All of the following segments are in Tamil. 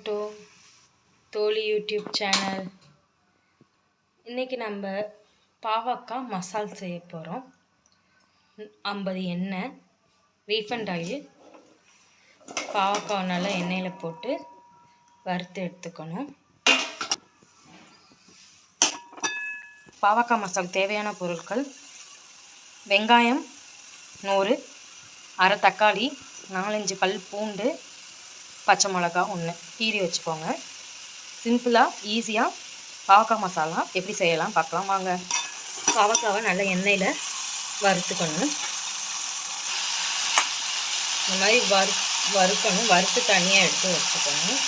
வெல்கம் டு தோழி யூடியூப் சேனல். இன்றைக்கி நம்ம பாவக்காய் மசால் செய்ய போகிறோம். 50 எண்ணெய், ரீஃபண்ட் ஆயில், பாவக்காய் நல்லா எண்ணெயில் போட்டு வறுத்து எடுத்துக்கணும். பாவக்காய் மசால் தேவையான பொருட்கள்: வெங்காயம் 100, அரை தக்காளி, 4-5 பல் பூண்டு, பச்சை மிளகா 1 கீறி வச்சுக்கோங்க. சிம்பிளாக ஈஸியாக பாவக்காய் மசாலா எப்படி செய்யலாம் பார்க்கலாம் வாங்க. பாவக்காவை நல்லா எண்ணெயில் வறுத்துக்கணும். இந்த மாதிரி வறுக்கணும். வறுத்து தனியாக எடுத்து வச்சுக்கணும்.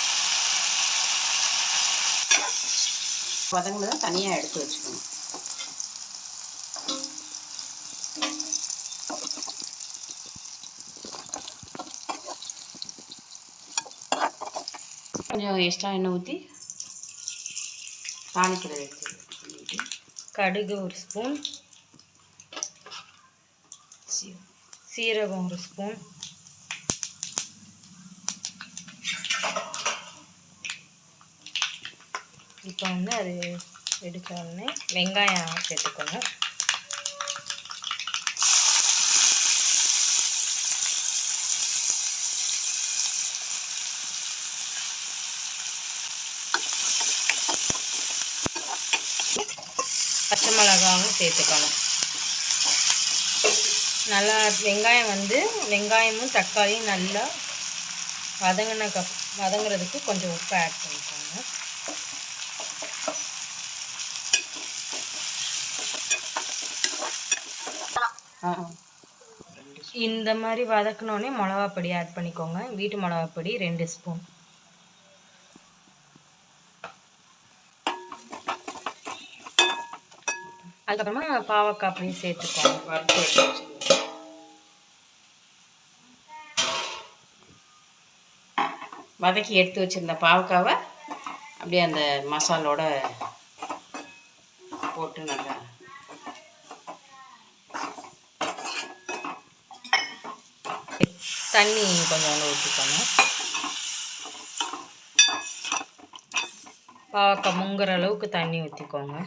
வதங்கினதை தனியாக எடுத்து வச்சுக்கணும். கொஞ்சம் எக்ஸ்ட்ரா எண்ணெய் ஊற்றி தாளிக்கிறது எடுத்து கடுகு 1 ஸ்பூன், சீரகம் 1 ஸ்பூன், இப்போ அது எடுத்த உடனே வெங்காயம் சேர்த்துக்கணும். பச்சை மிளகாவும் சேர்த்துக்கணும். நல்லா வெங்காயமும் தக்காளியும் நல்லா வதங்குறதுக்கு கொஞ்சம் உப்பு ஆட் பண்ணிக்கோங்க. இந்த மாதிரி வதக்கினோடனே மிளகாப்பொடி ஆட் பண்ணிக்கோங்க. வீட்டு மிளகாப்பொடி 2 ஸ்பூன். அதுக்கப்புறமா பாவக்காய் அப்படியே சேர்த்துக்கோங்க. வதக்கி எடுத்து வச்சுருந்த பாவக்காவை அப்படியே அந்த மசாலோட போட்டு நல்லா தண்ணி கொஞ்சம் ஊற்றிக்கணும். பாவக்காய் முங்குற அளவுக்கு தண்ணி ஊற்றிக்கோங்க.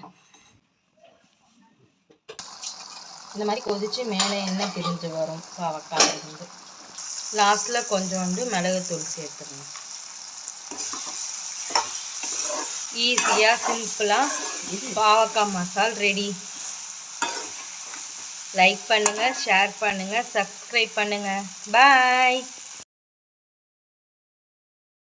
இந்த மாதிரி கொதித்து மேலே எண்ணெய் பிரிஞ்சு வரும். பாவக்காயிலிருந்து லாஸ்ட்டில் கொஞ்சோண்டு மிளகுத்தூள் சேர்த்துக்கணும். ஈஸியாக சிம்பிளாக பாவக்காய் மசால் ரெடி. லைக் பண்ணுங்கள், ஷேர் பண்ணுங்கள், சப்ஸ்கிரைப் பண்ணுங்கள். பாய்.